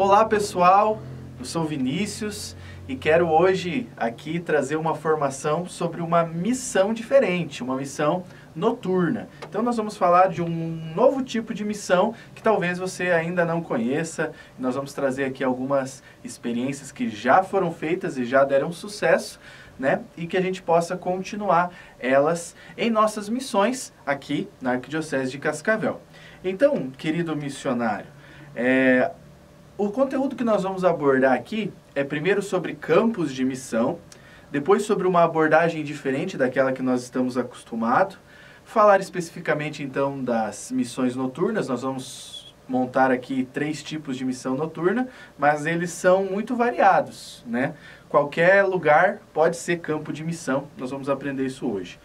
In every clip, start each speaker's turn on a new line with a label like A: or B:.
A: Olá pessoal, eu sou Vinícius e quero hoje aqui trazer uma formação sobre uma missão diferente, uma missão noturna. Então nós vamos falar de um novo tipo de missão que talvez você ainda não conheça. Nós vamos trazer aqui algumas experiências que já foram feitas e já deram sucesso, né? E que a gente possa continuar elas em nossas missões aqui na Arquidiocese de Cascavel. Então, querido missionário, o conteúdo que nós vamos abordar aqui é primeiro sobre campos de missão, depois sobre uma abordagem diferente daquela que nós estamos acostumados, falar especificamente então das missões noturnas. Nós vamos montar aqui 3 tipos de missão noturna, mas eles são muito variados, né? Qualquer lugar pode ser campo de missão, nós vamos aprender isso hoje.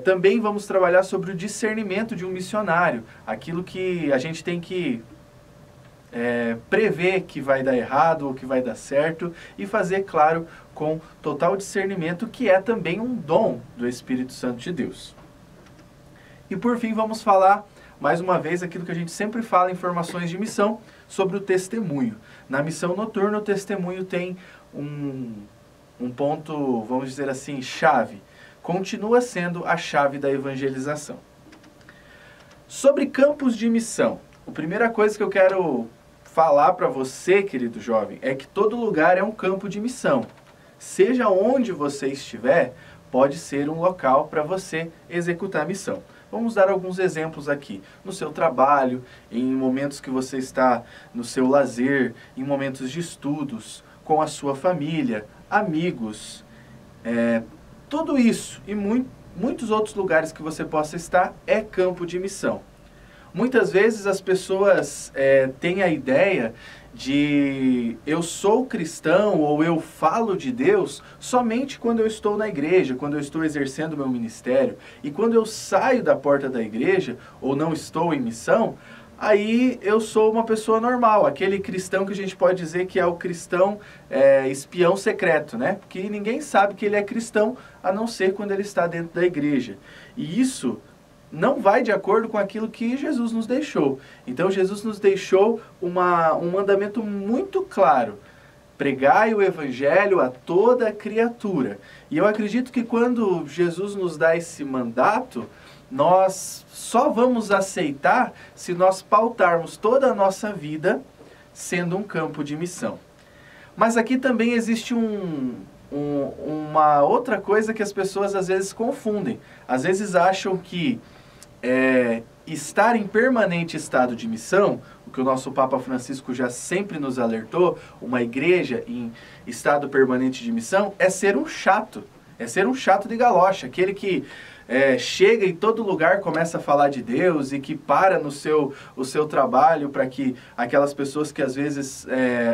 A: Também vamos trabalhar sobre o discernimento de um missionário, aquilo que a gente tem que prever que vai dar errado ou que vai dar certo e fazer, claro, com total discernimento, que é também um dom do Espírito Santo de Deus. E por fim vamos falar, mais uma vez, aquilo que a gente sempre fala em formações de missão, sobre o testemunho. Na missão noturna o testemunho tem um ponto, vamos dizer assim, chave. Continua sendo a chave da evangelização. Sobre campos de missão, a primeira coisa que eu quero falar para você, querido jovem, é que todo lugar é um campo de missão. Seja onde você estiver, pode ser um local para você executar a missão. Vamos dar alguns exemplos aqui. No seu trabalho, em momentos que você está no seu lazer, em momentos de estudos, com a sua família, amigos, tudo isso e muitos outros lugares que você possa estar é campo de missão. Muitas vezes as pessoas têm a ideia de eu sou cristão ou eu falo de Deus somente quando eu estou na igreja, quando eu estou exercendo meu ministério. E quando eu saio da porta da igreja ou não estou em missão, aí eu sou uma pessoa normal, aquele cristão que a gente pode dizer que é o cristão espião secreto, né? Porque ninguém sabe que ele é cristão a não ser quando ele está dentro da igreja. E isso não vai de acordo com aquilo que Jesus nos deixou. Então Jesus nos deixou um mandamento muito claro: pregai o evangelho a toda criatura. E eu acredito que quando Jesus nos dá esse mandato, nós só vamos aceitar se nós pautarmos toda a nossa vida sendo um campo de missão. Mas aqui também existe uma outra coisa que as pessoas às vezes confundem. Às vezes acham que estar em permanente estado de missão, o que o nosso Papa Francisco já sempre nos alertou, uma igreja em estado permanente de missão, é ser um chato de galocha, aquele que chega em todo lugar, começa a falar de Deus e que para o seu trabalho para que aquelas pessoas que às vezes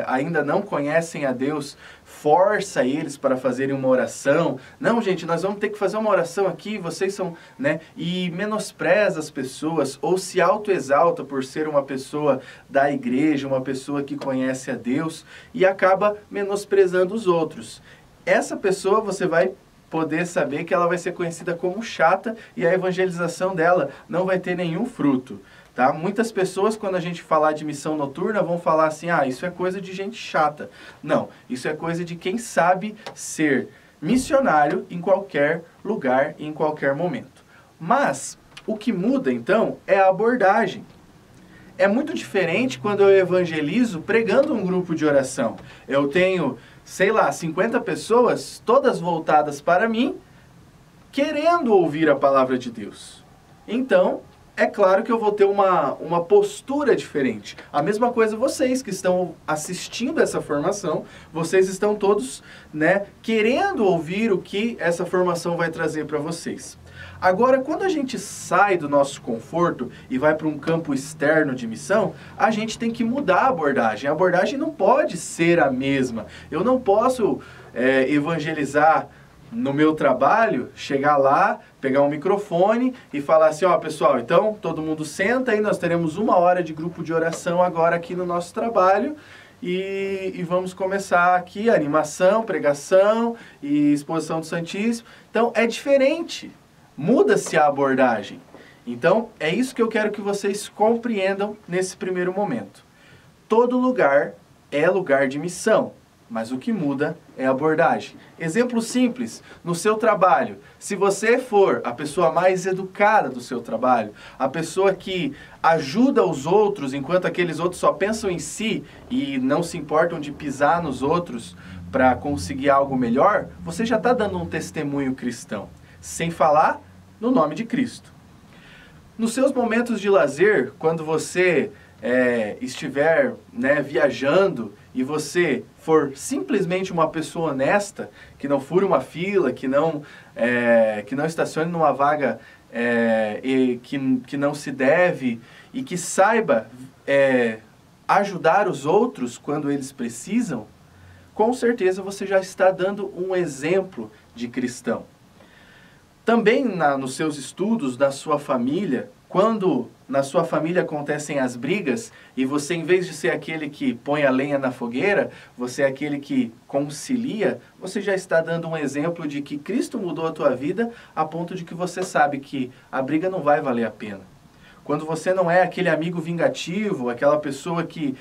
A: ainda não conhecem a Deus, força eles para fazerem uma oração. Não, gente, nós vamos ter que fazer uma oração aqui, vocês são, né? E menospreza as pessoas ou se autoexalta por ser uma pessoa da igreja, uma pessoa que conhece a Deus e acaba menosprezando os outros. Essa pessoa você vai poder saber que ela vai ser conhecida como chata e a evangelização dela não vai ter nenhum fruto, tá? Muitas pessoas, quando a gente falar de missão noturna, vão falar assim: ah, isso é coisa de gente chata. Não, isso é coisa de quem sabe ser missionário em qualquer lugar, em qualquer momento. Mas o que muda então é a abordagem. É muito diferente quando eu evangelizo pregando um grupo de oração. Eu tenho, sei lá, 50 pessoas, todas voltadas para mim, querendo ouvir a palavra de Deus. Então, é claro que eu vou ter uma postura diferente. A mesma coisa vocês que estão assistindo essa formação, vocês estão todos, né, querendo ouvir o que essa formação vai trazer para vocês. Agora, quando a gente sai do nosso conforto e vai para um campo externo de missão, a gente tem que mudar a abordagem. A abordagem não pode ser a mesma. Eu não posso evangelizar no meu trabalho, chegar lá, pegar um microfone e falar assim: ó, pessoal, então todo mundo senta aí, nós teremos 1 hora de grupo de oração agora aqui no nosso trabalho. E vamos começar aqui a animação, pregação e exposição do Santíssimo. Então é diferente. Muda-se a abordagem. Então, é isso que eu quero que vocês compreendam nesse primeiro momento. Todo lugar é lugar de missão, mas o que muda é a abordagem. Exemplo simples, no seu trabalho, se você for a pessoa mais educada do seu trabalho, a pessoa que ajuda os outros enquanto aqueles outros só pensam em si e não se importam de pisar nos outros para conseguir algo melhor, você já está dando um testemunho cristão, sem falar no nome de Cristo. Nos seus momentos de lazer, quando você estiver viajando e você for simplesmente uma pessoa honesta, que não fure uma fila, que não estacione numa vaga que não se deve e que saiba ajudar os outros quando eles precisam, com certeza você já está dando um exemplo de cristão. Também nos seus estudos, na sua família, quando na sua família acontecem as brigas e você, em vez de ser aquele que põe a lenha na fogueira, você é aquele que concilia, você já está dando um exemplo de que Cristo mudou a tua vida a ponto de que você sabe que a briga não vai valer a pena. Quando você não é aquele amigo vingativo, aquela pessoa que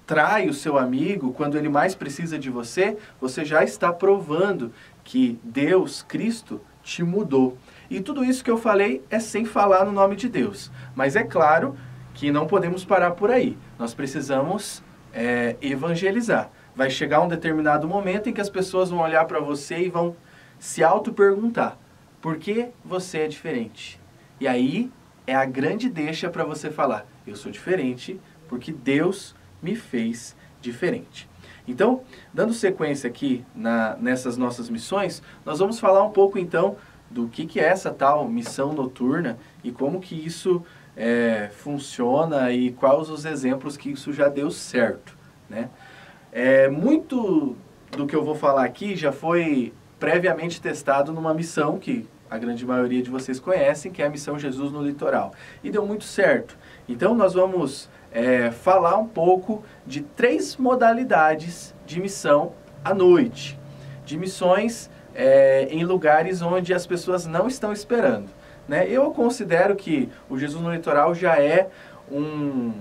A: trai o seu amigo quando ele mais precisa de você, você já está provando que Deus, Cristo, te mudou. E tudo isso que eu falei é sem falar no nome de Deus. Mas é claro que não podemos parar por aí. Nós precisamos evangelizar. Vai chegar um determinado momento em que as pessoas vão olhar para você e vão se auto-perguntar: por que você é diferente? E aí é a grande deixa para você falar: eu sou diferente porque Deus me fez diferente. Então, dando sequência aqui nessas nossas missões, nós vamos falar um pouco então do que é essa tal missão noturna e como que isso funciona e quais os exemplos que isso já deu certo, né? Muito do que eu vou falar aqui já foi previamente testado numa missão que a grande maioria de vocês conhecem, que é a Missão Jesus no Litoral. E deu muito certo. Então nós vamos falar um pouco de 3 modalidades de missão à noite. De missões em lugares onde as pessoas não estão esperando, né? Eu considero que o Jesus no Litoral já é um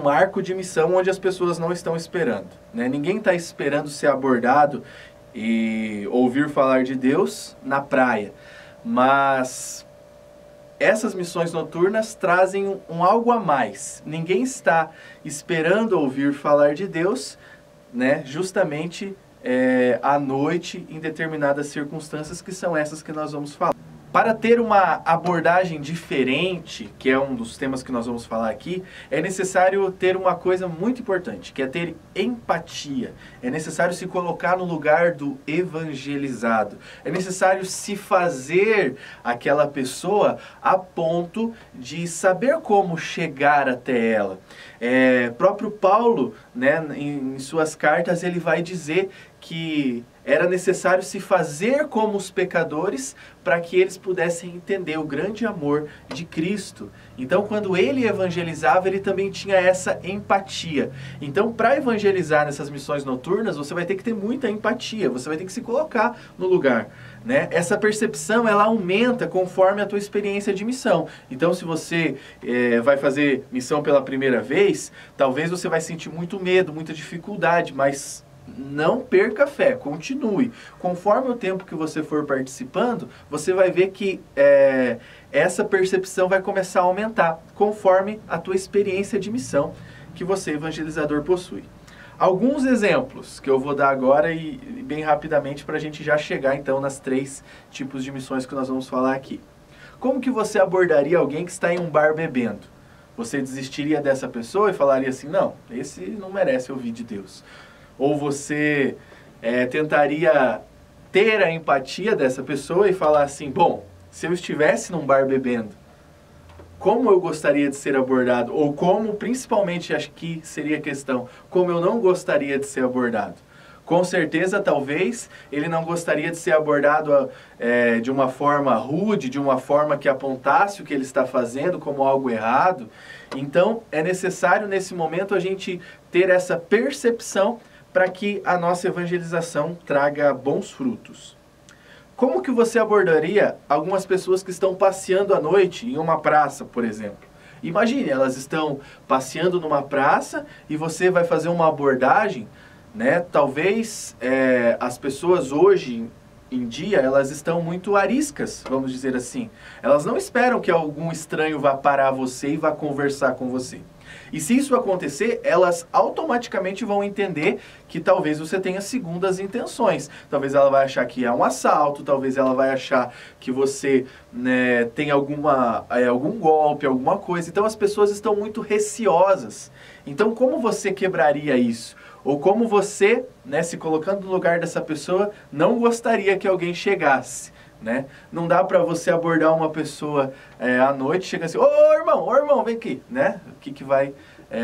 A: marco de missão onde as pessoas não estão esperando, né? Ninguém está esperando ser abordado e ouvir falar de Deus na praia, mas essas missões noturnas trazem um algo a mais. Ninguém está esperando ouvir falar de Deus, né, justamente à noite, em determinadas circunstâncias, que são essas que nós vamos falar. Para ter uma abordagem diferente, que é um dos temas que nós vamos falar aqui, é necessário ter uma coisa muito importante, que é ter empatia. É necessário se colocar no lugar do evangelizado. É necessário se fazer aquela pessoa a ponto de saber como chegar até ela. Próprio Paulo, né, em suas cartas, ele vai dizer que era necessário se fazer como os pecadores para que eles pudessem entender o grande amor de Cristo. Então, quando ele evangelizava, ele também tinha essa empatia. Então, para evangelizar nessas missões noturnas, você vai ter que ter muita empatia, você vai ter que se colocar no lugar, né? Essa percepção, ela aumenta conforme a tua experiência de missão. Então, se você vai fazer missão pela primeira vez, talvez você vai sentir muito medo, muita dificuldade, mas não perca a fé, continue. Conforme o tempo que você for participando, você vai ver que essa percepção vai começar a aumentar, conforme a tua experiência de missão que você, evangelizador, possui. Alguns exemplos que eu vou dar agora e bem rapidamente para a gente já chegar então nas 3 tipos de missões que nós vamos falar aqui. Como que você abordaria alguém que está em um bar bebendo? Você desistiria dessa pessoa e falaria assim: não, esse não merece ouvir de Deus. Ou você tentaria ter a empatia dessa pessoa e falar assim: bom, se eu estivesse num bar bebendo, como eu gostaria de ser abordado? Ou como, principalmente, acho que seria a questão, como eu não gostaria de ser abordado? Com certeza, talvez, ele não gostaria de ser abordado de uma forma rude, de uma forma que apontasse o que ele está fazendo como algo errado. Então, é necessário, nesse momento, a gente ter essa percepção para que a nossa evangelização traga bons frutos. Como que você abordaria algumas pessoas que estão passeando à noite em uma praça, por exemplo? Imagine, elas estão passeando numa praça e você vai fazer uma abordagem, né? Talvez as pessoas hoje em dia, elas estão muito ariscas, vamos dizer assim. Elas não esperam que algum estranho vá parar você e vá conversar com você. E se isso acontecer, elas automaticamente vão entender que talvez você tenha segundas intenções. Talvez ela vai achar que é um assalto, talvez ela vai achar que você, né, tem algum golpe, alguma coisa. Então as pessoas estão muito receosas. Então como você quebraria isso? Ou como você, né, se colocando no lugar dessa pessoa, não gostaria que alguém chegasse, né? Não dá para você abordar uma pessoa à noite, chega assim, ô irmão, vem aqui, né? O que vai,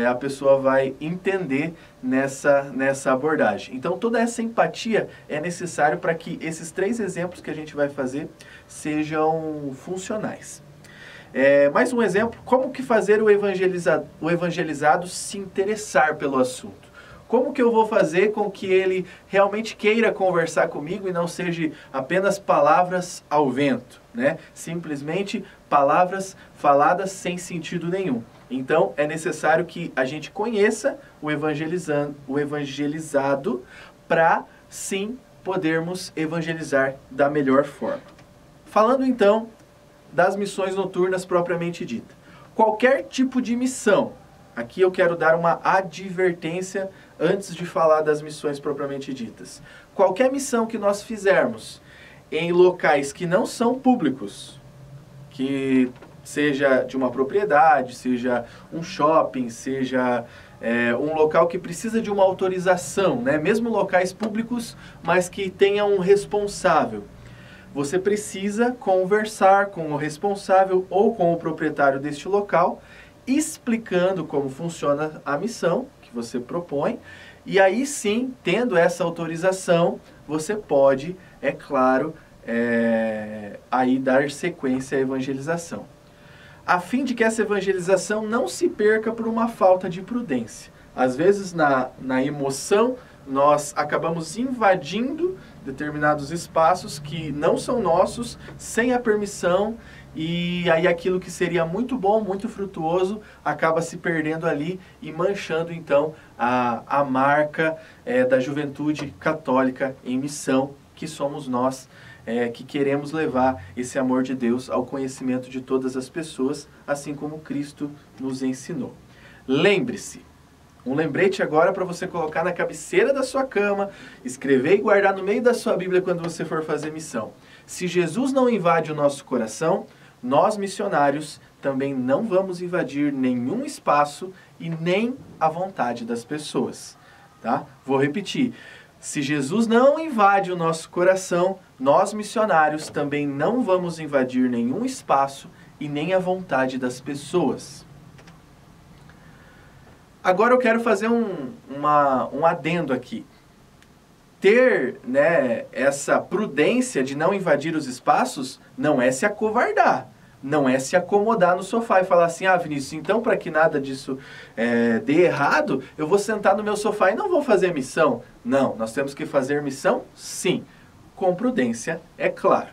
A: a pessoa vai entender nessa abordagem. Então toda essa empatia é necessário para que esses 3 exemplos que a gente vai fazer sejam funcionais. Mais um exemplo, como que fazer o evangelizado se interessar pelo assunto? Como que eu vou fazer com que ele realmente queira conversar comigo e não seja apenas palavras ao vento, né? Simplesmente palavras faladas sem sentido nenhum. Então, é necessário que a gente conheça o evangelizado para, sim, podermos evangelizar da melhor forma. Falando, então, das missões noturnas propriamente dita. Qualquer tipo de missão, aqui eu quero dar uma advertência antes de falar das missões propriamente ditas. Qualquer missão que nós fizermos em locais que não são públicos, que seja de uma propriedade, seja um shopping, seja um local que precisa de uma autorização, né? Mesmo locais públicos, mas que tenha um responsável. Você precisa conversar com o responsável ou com o proprietário deste local, explicando como funciona a missão que você propõe, e aí sim, tendo essa autorização, você pode, é claro, aí dar sequência à evangelização. A fim de que essa evangelização não se perca por uma falta de prudência. Às vezes, na emoção, nós acabamos invadindo determinados espaços que não são nossos, sem a permissão, e aí aquilo que seria muito bom, muito frutuoso, acaba se perdendo ali e manchando então a marca da juventude católica em missão, que somos nós, que queremos levar esse amor de Deus ao conhecimento de todas as pessoas, assim como Cristo nos ensinou. Lembre-se, um lembrete agora para você colocar na cabeceira da sua cama, escrever e guardar no meio da sua Bíblia quando você for fazer missão. Se Jesus não invade o nosso coração, nós missionários também não vamos invadir nenhum espaço e nem a vontade das pessoas. Tá? Vou repetir. Se Jesus não invade o nosso coração, nós missionários também não vamos invadir nenhum espaço e nem a vontade das pessoas. Agora eu quero fazer um adendo aqui. Ter, né, essa prudência de não invadir os espaços não é se acovardar, não é se acomodar no sofá e falar assim, Vinícius, então para que nada disso dê errado, eu vou sentar no meu sofá e não vou fazer missão. Não, nós temos que fazer missão, sim, com prudência, é claro.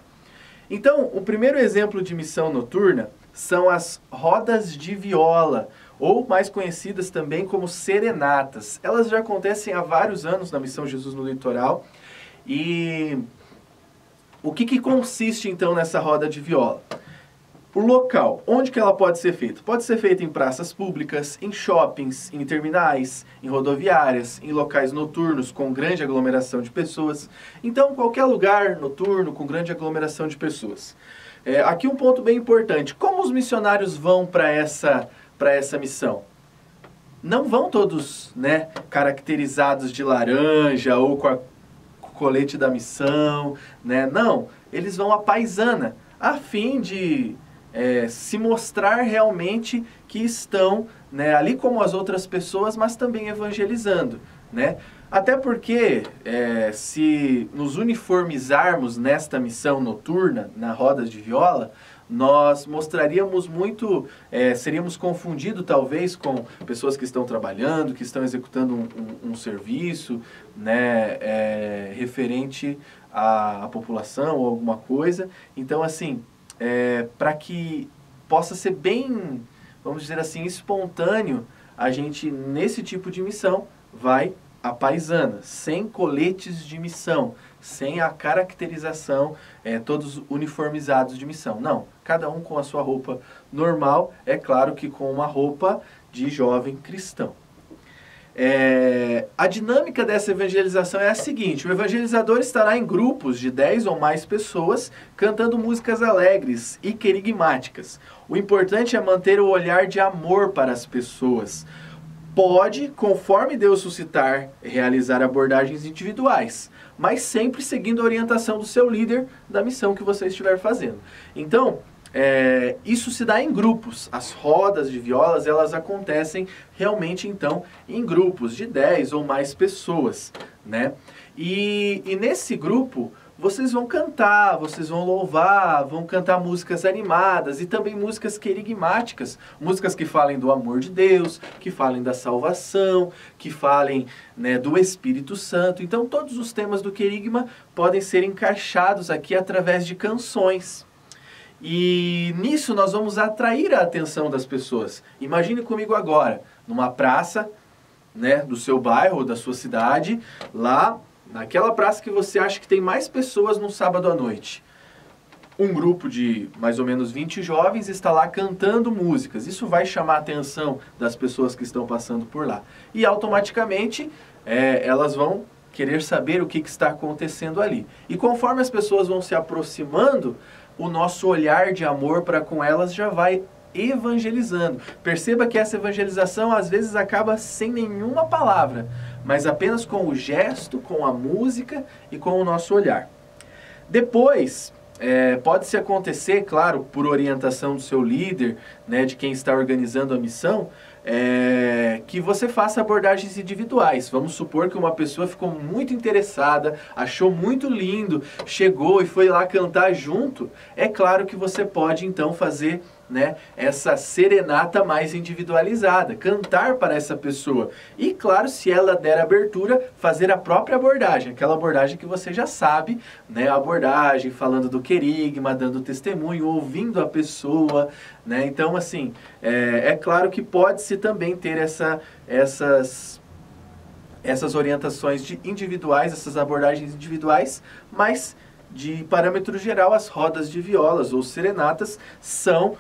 A: Então, o primeiro exemplo de missão noturna são as rodas de viola, ou mais conhecidas também como serenatas. Elas já acontecem há vários anos na Missão Jesus no Litoral. E o que consiste então nessa roda de viola? O local, onde que ela pode ser feita? Pode ser feita em praças públicas, em shoppings, em terminais, em rodoviárias, em locais noturnos com grande aglomeração de pessoas. Então, qualquer lugar noturno com grande aglomeração de pessoas. Aqui um ponto bem importante. Como os missionários vão para essa missão? Não vão todos, né, caracterizados de laranja ou com o colete da missão, né? Não, eles vão à paisana, a fim de se mostrar realmente que estão, né, ali como as outras pessoas, mas também evangelizando, né? Até porque, se nos uniformizarmos nesta missão noturna, na roda de viola, nós mostraríamos muito, seríamos confundidos talvez com pessoas que estão trabalhando, que estão executando um serviço, né, referente à população ou alguma coisa. Então, assim, para que possa ser bem vamos dizer assim, espontâneo, a gente, nesse tipo de missão, vai à paisana, sem coletes de missão, sem a caracterização, todos uniformizados de missão. Não, cada um com a sua roupa normal, é claro que com uma roupa de jovem cristão. A dinâmica dessa evangelização é a seguinte: o evangelizador estará em grupos de 10 ou mais pessoas, cantando músicas alegres e querigmáticas. O importante é manter o olhar de amor para as pessoas. Pode, conforme Deus suscitar, realizar abordagens individuais, mas sempre seguindo a orientação do seu líder da missão que você estiver fazendo. Então, isso se dá em grupos. As rodas de violas, elas acontecem realmente, então, em grupos de 10 ou mais pessoas, né? E nesse grupo, vocês vão cantar, vocês vão louvar, vão cantar músicas animadas e também músicas querigmáticas, músicas que falem do amor de Deus, que falem da salvação, que falem, né, do Espírito Santo. Então, todos os temas do querigma podem ser encaixados aqui através de canções. E nisso nós vamos atrair a atenção das pessoas. Imagine comigo agora, numa praça, né, do seu bairro ou da sua cidade, lá naquela praça que você acha que tem mais pessoas no sábado à noite. Um grupo de mais ou menos 20 jovens está lá cantando músicas. Isso vai chamar a atenção das pessoas que estão passando por lá. E automaticamente elas vão querer saber o que está acontecendo ali. E conforme as pessoas vão se aproximando, o nosso olhar de amor para com elas já vai evangelizando. Perceba que essa evangelização às vezes acaba sem nenhuma palavra, mas apenas com o gesto, com a música e com o nosso olhar. Depois, pode-se acontecer, claro, por orientação do seu líder, né, de quem está organizando a missão, que você faça abordagens individuais. Vamos supor que uma pessoa ficou muito interessada, achou muito lindo, chegou e foi lá cantar junto. É claro que você pode então fazer, né, essa serenata mais individualizada, cantar para essa pessoa. E claro, se ela der abertura, fazer a própria abordagem, aquela abordagem que você já sabe, né, a abordagem falando do querigma, dando testemunho, ouvindo a pessoa, né? Então, assim, é claro que pode-se também ter essas orientações individuais, essas abordagens individuais, mas de parâmetro geral, as rodas de violas ou serenatas são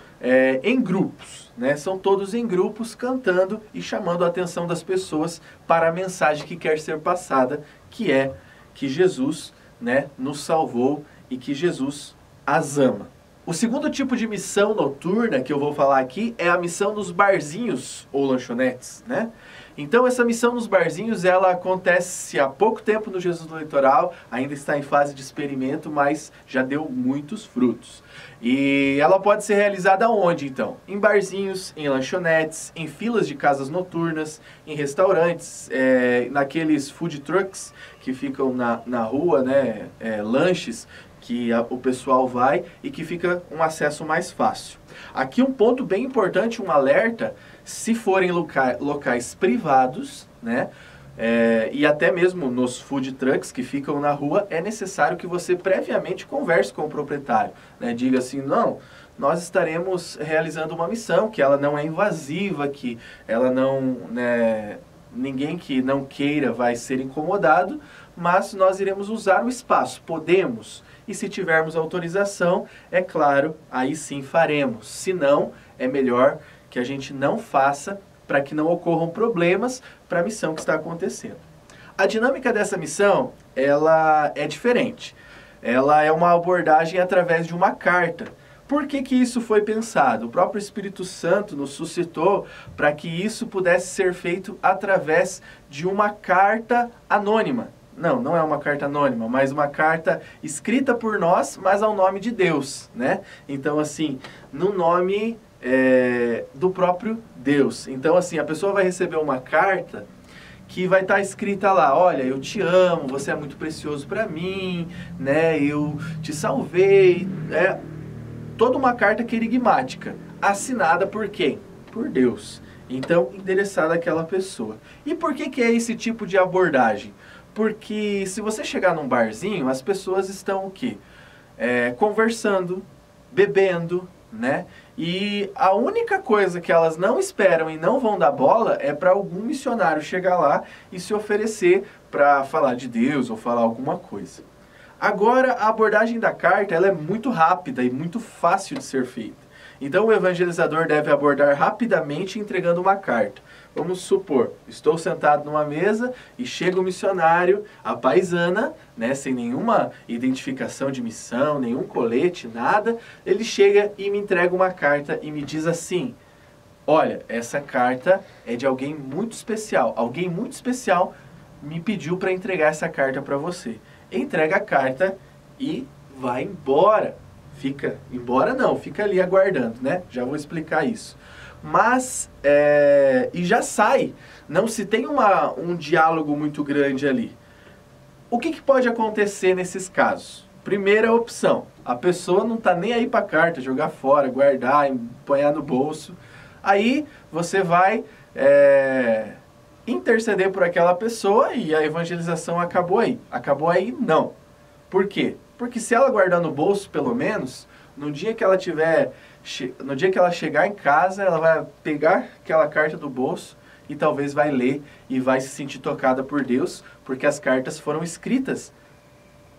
A: em grupos, né? São todos em grupos cantando e chamando a atenção das pessoas para a mensagem que quer ser passada, que é que Jesus, né, nos salvou e que Jesus as ama. O segundo tipo de missão noturna que eu vou falar aqui é a missão nos barzinhos ou lanchonetes, né? Então essa missão nos barzinhos, ela acontece há pouco tempo no Jesus do Litoral, ainda está em fase de experimento, mas já deu muitos frutos. E ela pode ser realizada onde então? Em barzinhos, em lanchonetes, em filas de casas noturnas, em restaurantes, naqueles food trucks que ficam na rua, né? Lanches que o pessoal vai e que fica um acesso mais fácil. Aqui um ponto bem importante, um alerta: se forem locais privados, né, e até mesmo nos food trucks que ficam na rua, é necessário que você previamente converse com o proprietário, né, diga assim: não, nós estaremos realizando uma missão, que ela não é invasiva, que ela não, né, ninguém que não queira vai ser incomodado, mas nós iremos usar o espaço, podemos. E se tivermos autorização, é claro, aí sim faremos. Se não, é melhor que a gente não faça para que não ocorram problemas para a missão que está acontecendo. A dinâmica dessa missão, ela é diferente. Ela é uma abordagem através de uma carta. Por que que isso foi pensado? O próprio Espírito Santo nos suscitou para que isso pudesse ser feito através de uma carta anônima. Não é uma carta anônima, mas uma carta escrita por nós, mas ao nome de Deus, né? Então, assim, no nome do próprio Deus. Então, assim, a pessoa vai receber uma carta que vai estar escrita lá: olha, eu te amo, você é muito precioso para mim, né? Eu te salvei. Toda uma carta querigmática, assinada por quem? Por Deus. Então, endereçada àquela pessoa. E por que é esse tipo de abordagem? Porque se você chegar num barzinho, as pessoas estão o quê? Conversando, bebendo, né? E a única coisa que elas não esperam e não vão dar bola é para algum missionário chegar lá e se oferecer para falar de Deus ou falar alguma coisa. Agora, a abordagem da carta ela é muito rápida e muito fácil de ser feita. Então, o evangelizador deve abordar rapidamente entregando uma carta. Vamos supor, estou sentado numa mesa e chega o missionário, a paisana, né, sem nenhuma identificação de missão, nenhum colete, nada. Ele chega e me entrega uma carta e me diz assim: olha, essa carta é de alguém muito especial. Alguém muito especial me pediu para entregar essa carta para você. Entrega a carta e vai embora. Fica ali aguardando, né? Já vou explicar isso. Mas, e já sai. Não se tem um diálogo muito grande ali. O que pode acontecer nesses casos? Primeira opção, a pessoa não está nem aí para a carta, jogar fora, guardar, empunhar no bolso. Aí você vai interceder por aquela pessoa e a evangelização acabou aí. Acabou aí? Não. Por quê? Porque se ela guardar no bolso, pelo menos, no dia que ela chegar em casa, ela vai pegar aquela carta do bolso e talvez vai ler e vai se sentir tocada por Deus, porque as cartas foram escritas,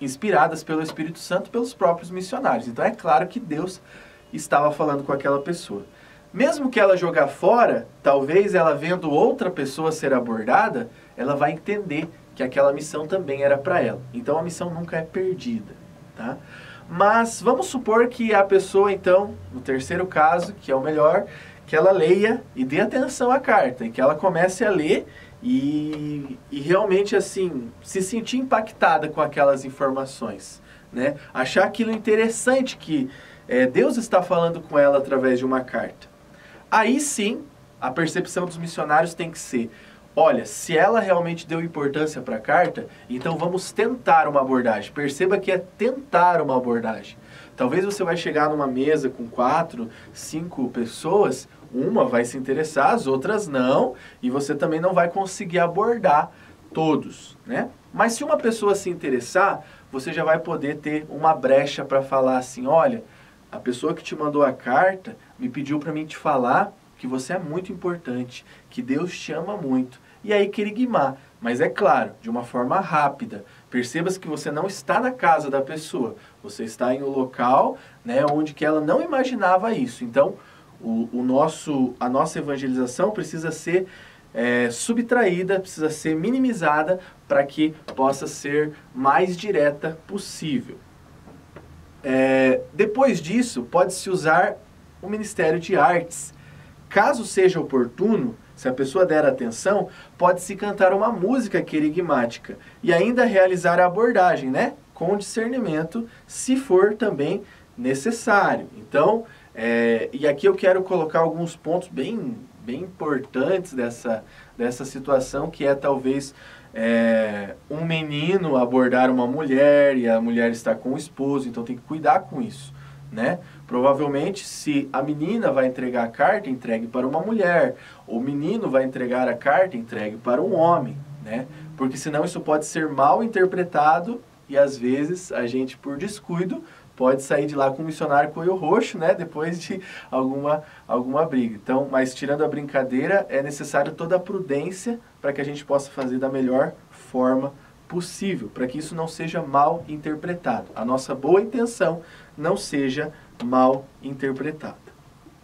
A: inspiradas pelo Espírito Santo, pelos próprios missionários. Então é claro que Deus estava falando com aquela pessoa. Mesmo que ela jogar fora, talvez ela vendo outra pessoa ser abordada, ela vai entender que aquela missão também era para ela. Então a missão nunca é perdida, tá? Mas vamos supor que a pessoa, então, no terceiro caso, que é o melhor, que ela leia e dê atenção à carta, e que ela comece a ler e realmente, assim, se sentir impactada com aquelas informações, né? Achar aquilo interessante que Deus está falando com ela através de uma carta. Aí sim, a percepção dos missionários tem que ser: olha, se ela realmente deu importância para a carta, então vamos tentar uma abordagem. Perceba que é tentar uma abordagem. Talvez você vai chegar numa mesa com 4, 5 pessoas, uma vai se interessar, as outras não, e você também não vai conseguir abordar todos, né? Mas se uma pessoa se interessar, você já vai poder ter uma brecha para falar assim: olha, a pessoa que te mandou a carta me pediu para mim te falar que você é muito importante, que Deus te ama muito. E aí querigmar, mas é claro, de uma forma rápida. Perceba-se que você não está na casa da pessoa, você está em um local, né, onde que ela não imaginava isso. Então, a nossa evangelização precisa ser subtraída, precisa ser minimizada para que possa ser mais direta possível. Depois disso, pode-se usar o Ministério de Artes. Caso seja oportuno, se a pessoa der atenção, pode-se cantar uma música querigmática e ainda realizar a abordagem, né? Com discernimento, se for também necessário. Então, e aqui eu quero colocar alguns pontos bem importantes dessa situação, que é talvez um menino abordar uma mulher e a mulher está com o esposo, então tem que cuidar com isso, né? Provavelmente, se a menina vai entregar a carta, entregue para uma mulher. O menino vai entregar a carta, entregue para um homem, né? Porque senão isso pode ser mal interpretado e às vezes a gente, por descuido, pode sair de lá com um missionário com o olho roxo, né? Depois de alguma briga. Então, mas tirando a brincadeira, é necessário toda a prudência para que a gente possa fazer da melhor forma possível, para que isso não seja mal interpretado. A nossa boa intenção não seja mal interpretada.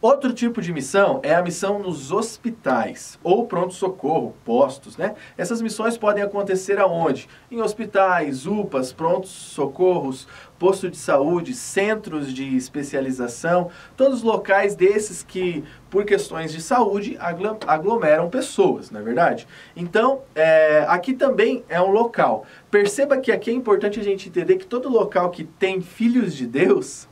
A: Outro tipo de missão é a missão nos hospitais ou pronto-socorro, postos, né? Essas missões podem acontecer aonde? Em hospitais, UPAs, pronto-socorros, posto de saúde, centros de especialização, todos os locais desses que, por questões de saúde, aglomeram pessoas, não é verdade? Então, aqui também é um local. Perceba que aqui é importante a gente entender que todo local que tem filhos de Deus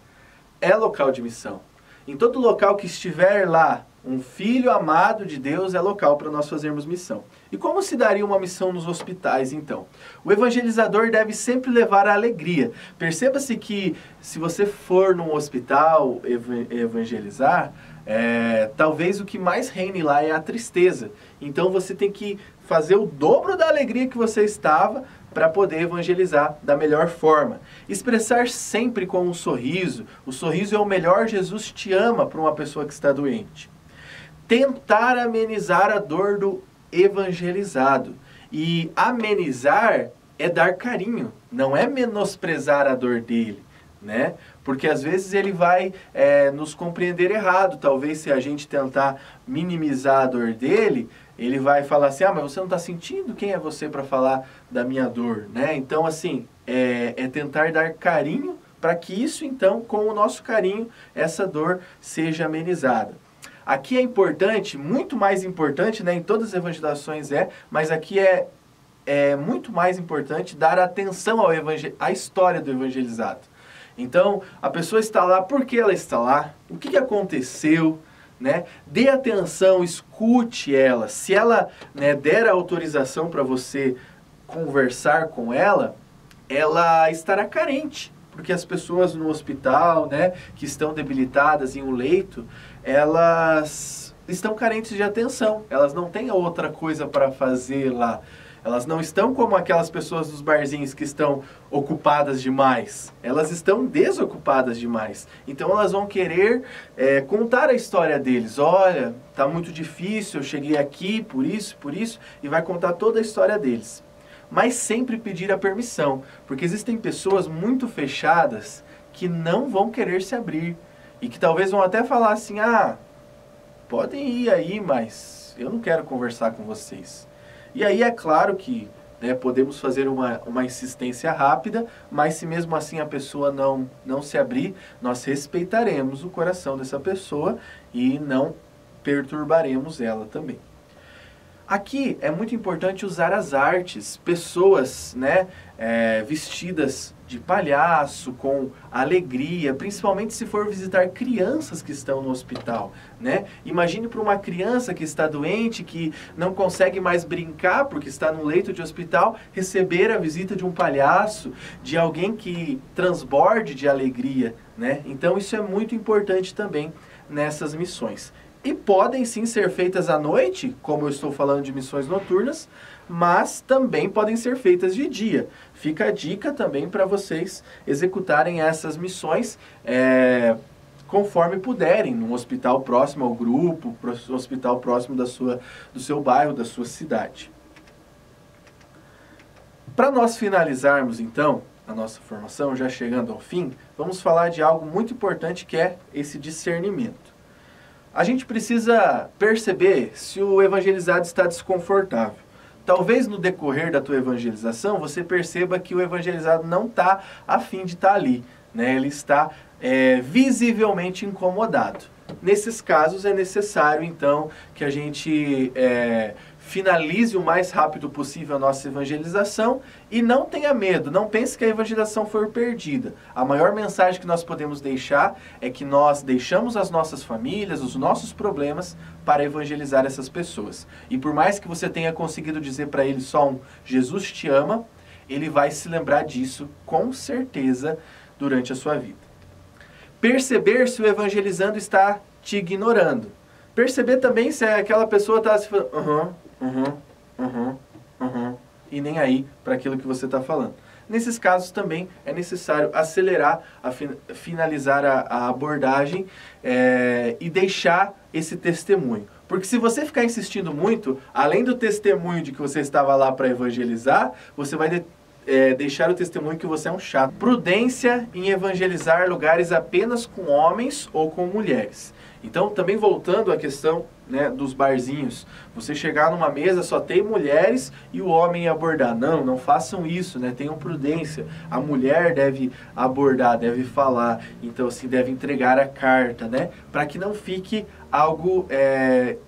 A: é local de missão. Em todo local que estiver lá um filho amado de Deus é local para nós fazermos missão. E como se daria uma missão nos hospitais, então? O evangelizador deve sempre levar a alegria. Perceba-se que se você for num hospital evangelizar, talvez o que mais reine lá é a tristeza. Então você tem que fazer o dobro da alegria que você estava para poder evangelizar da melhor forma. Expressar sempre com um sorriso. O sorriso é o melhor Jesus te ama para uma pessoa que está doente. Tentar amenizar a dor do evangelizado. E amenizar é dar carinho, não é menosprezar a dor dele, né? Porque às vezes ele vai nos compreender errado. Talvez se a gente tentar minimizar a dor dele, ele vai falar assim, mas você não está sentindo? Quem é você para falar da minha dor, né? Então assim, é tentar dar carinho para que isso então, com o nosso carinho, essa dor seja amenizada. Aqui é importante, muito mais importante, né? Em todas as evangelizações mas aqui é muito mais importante dar atenção à história do evangelizado. Então, a pessoa está lá, por que ela está lá? O que aconteceu? Né? Dê atenção, escute ela. Se ela, né, der a autorização para você conversar com ela, ela estará carente. Porque as pessoas no hospital, né, que estão debilitadas em um leito, elas estão carentes de atenção. Elas não têm outra coisa para fazer lá. Elas não estão como aquelas pessoas dos barzinhos que estão ocupadas demais. Elas estão desocupadas demais. Então elas vão querer contar a história deles. Olha, tá muito difícil, eu cheguei aqui por isso, e vai contar toda a história deles. Mas sempre pedir a permissão, porque existem pessoas muito fechadas que não vão querer se abrir. E que talvez vão até falar assim, podem ir aí, mas eu não quero conversar com vocês. E aí é claro que, né, podemos fazer uma insistência rápida, mas se mesmo assim a pessoa não se abrir, nós respeitaremos o coração dessa pessoa e não perturbaremos ela também. Aqui é muito importante usar as artes, pessoas, né, vestidas de palhaço, com alegria, principalmente se for visitar crianças que estão no hospital, né? Imagine para uma criança que está doente, que não consegue mais brincar porque está no leito de hospital, receber a visita de um palhaço, de alguém que transborde de alegria, né? Então isso é muito importante também nessas missões. E podem sim ser feitas à noite, como eu estou falando de missões noturnas, mas também podem ser feitas de dia. Fica a dica também para vocês executarem essas missões conforme puderem, num hospital próximo ao grupo, no hospital próximo do seu bairro, da sua cidade. Para nós finalizarmos então a nossa formação, já chegando ao fim, vamos falar de algo muito importante que é esse discernimento. A gente precisa perceber se o evangelizado está desconfortável. Talvez no decorrer da tua evangelização você perceba que o evangelizado não está a fim de estar ali, né? Ele está visivelmente incomodado. Nesses casos é necessário então que a gente finalize o mais rápido possível a nossa evangelização e não tenha medo, não pense que a evangelização foi perdida. A maior mensagem que nós podemos deixar é que nós deixamos as nossas famílias, os nossos problemas para evangelizar essas pessoas. E por mais que você tenha conseguido dizer para ele só Jesus te ama, ele vai se lembrar disso com certeza durante a sua vida. Perceber se o evangelizando está te ignorando. Perceber também se aquela pessoa está se falando e nem aí para aquilo que você está falando. Nesses casos também é necessário acelerar, finalizar a abordagem e deixar esse testemunho. Porque se você ficar insistindo muito, além do testemunho de que você estava lá para evangelizar, você vai deixar o testemunho que você é um chato. Prudência em evangelizar lugares apenas com homens ou com mulheres. Então, também voltando à questão, né, dos barzinhos, você chegar numa mesa, só tem mulheres e o homem abordar. Não façam isso, né? Tenham prudência. A mulher deve abordar, deve falar, então assim, deve entregar a carta, né? Para que não fique algo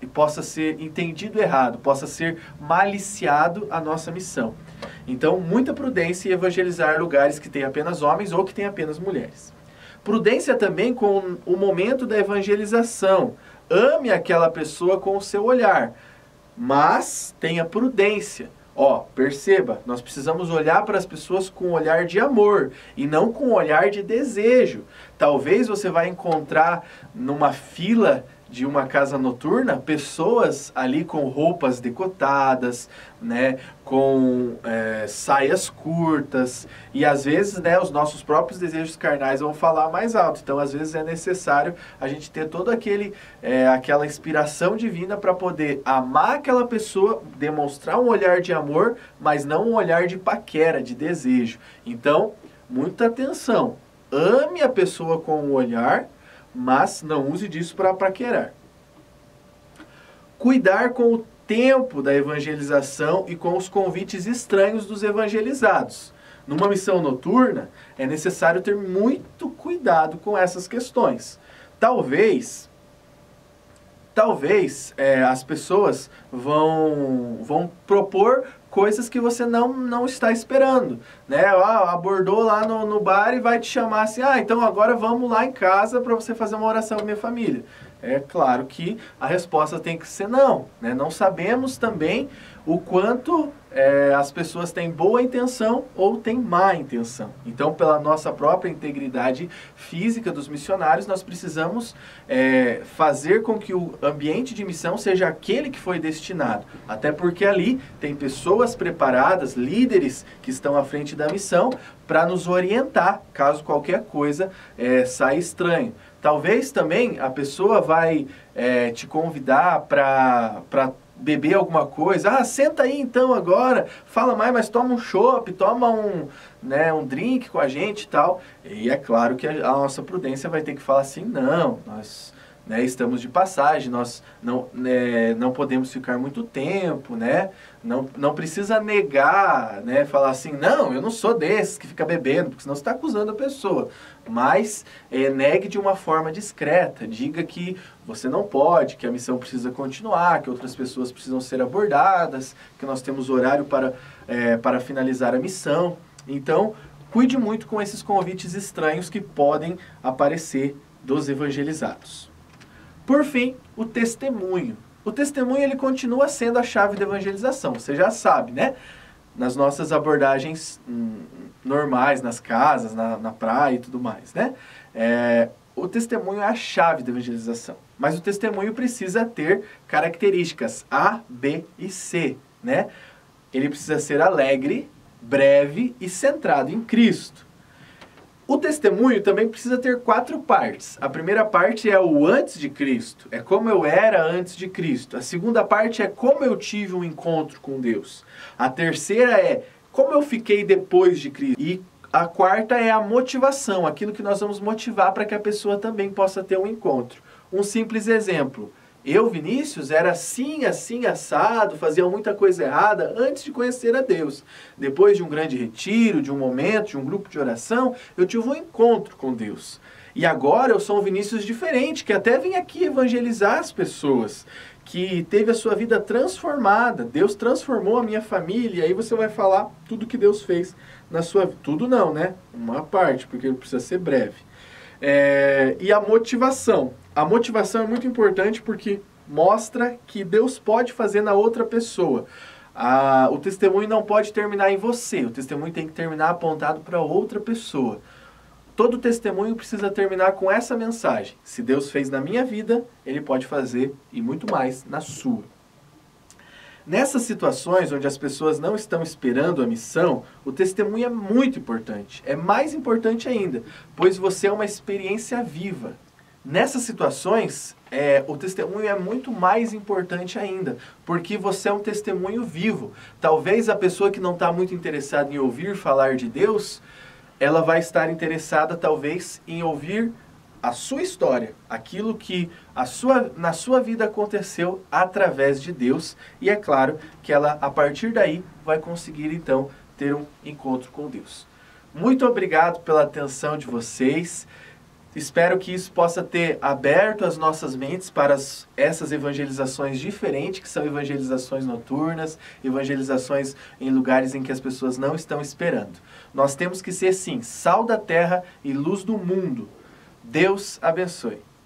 A: e possa ser entendido errado, possa ser maliciado a nossa missão. Então, muita prudência em evangelizar lugares que tem apenas homens ou que tem apenas mulheres. Prudência também com o momento da evangelização. Ame aquela pessoa com o seu olhar, mas tenha prudência. Perceba, nós precisamos olhar para as pessoas com um olhar de amor e não com um olhar de desejo. Talvez você vai encontrar numa fila de uma casa noturna pessoas ali com roupas decotadas, né, com saias curtas, e às vezes, né, os nossos próprios desejos carnais vão falar mais alto. Então às vezes é necessário a gente ter todo aquela inspiração divina para poder amar aquela pessoa, demonstrar um olhar de amor, mas não um olhar de paquera, de desejo. Então, muita atenção. Ame a pessoa com o olhar, mas não use disso para paquerar. Cuidar com o tempo da evangelização e com os convites estranhos dos evangelizados. Numa missão noturna, é necessário ter muito cuidado com essas questões. Talvez as pessoas vão propor coisas que você não está esperando, né? Abordou lá no bar e vai te chamar assim, então agora vamos lá em casa para você fazer uma oração com minha família. É claro que a resposta tem que ser não, né? Não sabemos também o quanto as pessoas têm boa intenção ou têm má intenção. Então, pela nossa própria integridade física dos missionários, nós precisamos fazer com que o ambiente de missão seja aquele que foi destinado. Até porque ali tem pessoas preparadas, líderes que estão à frente da missão, para nos orientar, caso qualquer coisa saia estranho. Talvez também a pessoa vai te convidar para beber alguma coisa. Senta aí então agora, fala mais, mas toma um chopp, toma um drink com a gente e tal. E é claro que a nossa prudência vai ter que falar assim, não, nós estamos de passagem, nós não podemos ficar muito tempo, né? Não precisa negar, né? Falar assim, não, eu não sou desses que fica bebendo, porque senão você está acusando a pessoa. Mas negue de uma forma discreta, diga que você não pode, que a missão precisa continuar, que outras pessoas precisam ser abordadas, que nós temos horário para finalizar a missão. Então, cuide muito com esses convites estranhos que podem aparecer dos evangelizados. Por fim, o testemunho. O testemunho ele continua sendo a chave da evangelização, você já sabe, né? Nas nossas abordagens normais, nas casas, na praia e tudo mais, né? O testemunho é a chave da evangelização, mas o testemunho precisa ter características A, B e C, né? Ele precisa ser alegre, breve e centrado em Cristo. O testemunho também precisa ter 4 partes. A primeira parte é o antes de Cristo, é como eu era antes de Cristo. A segunda parte é como eu tive um encontro com Deus. A terceira é como eu fiquei depois de Cristo. E a quarta é a motivação, aquilo que nós vamos motivar para que a pessoa também possa ter um encontro. Um simples exemplo. Eu, Vinícius, era assim, assado, fazia muita coisa errada antes de conhecer a Deus. Depois de um grande retiro, de um momento, de um grupo de oração, eu tive um encontro com Deus. E agora eu sou um Vinícius diferente, que até vem aqui evangelizar as pessoas, que teve a sua vida transformada. Deus transformou a minha família, e aí você vai falar tudo que Deus fez na sua vida. Tudo não, né? Uma parte, porque precisa ser breve. E a motivação. A motivação é muito importante porque mostra que Deus pode fazer na outra pessoa. O testemunho não pode terminar em você, o testemunho tem que terminar apontado para outra pessoa. Todo testemunho precisa terminar com essa mensagem. Se Deus fez na minha vida, Ele pode fazer e muito mais na sua. Nessas situações onde as pessoas não estão esperando a missão, o testemunho é muito importante. É mais importante ainda, pois você é uma experiência viva. Nessas situações, o testemunho é muito mais importante ainda, porque você é um testemunho vivo. Talvez a pessoa que não está muito interessada em ouvir falar de Deus, ela vai estar interessada talvez em ouvir a sua história, aquilo que na sua vida aconteceu através de Deus, e é claro que ela, a partir daí, vai conseguir então ter um encontro com Deus. Muito obrigado pela atenção de vocês. Espero que isso possa ter aberto as nossas mentes para essas evangelizações diferentes, que são evangelizações noturnas, evangelizações em lugares em que as pessoas não estão esperando. Nós temos que ser, sim, sal da terra e luz do mundo. Deus abençoe.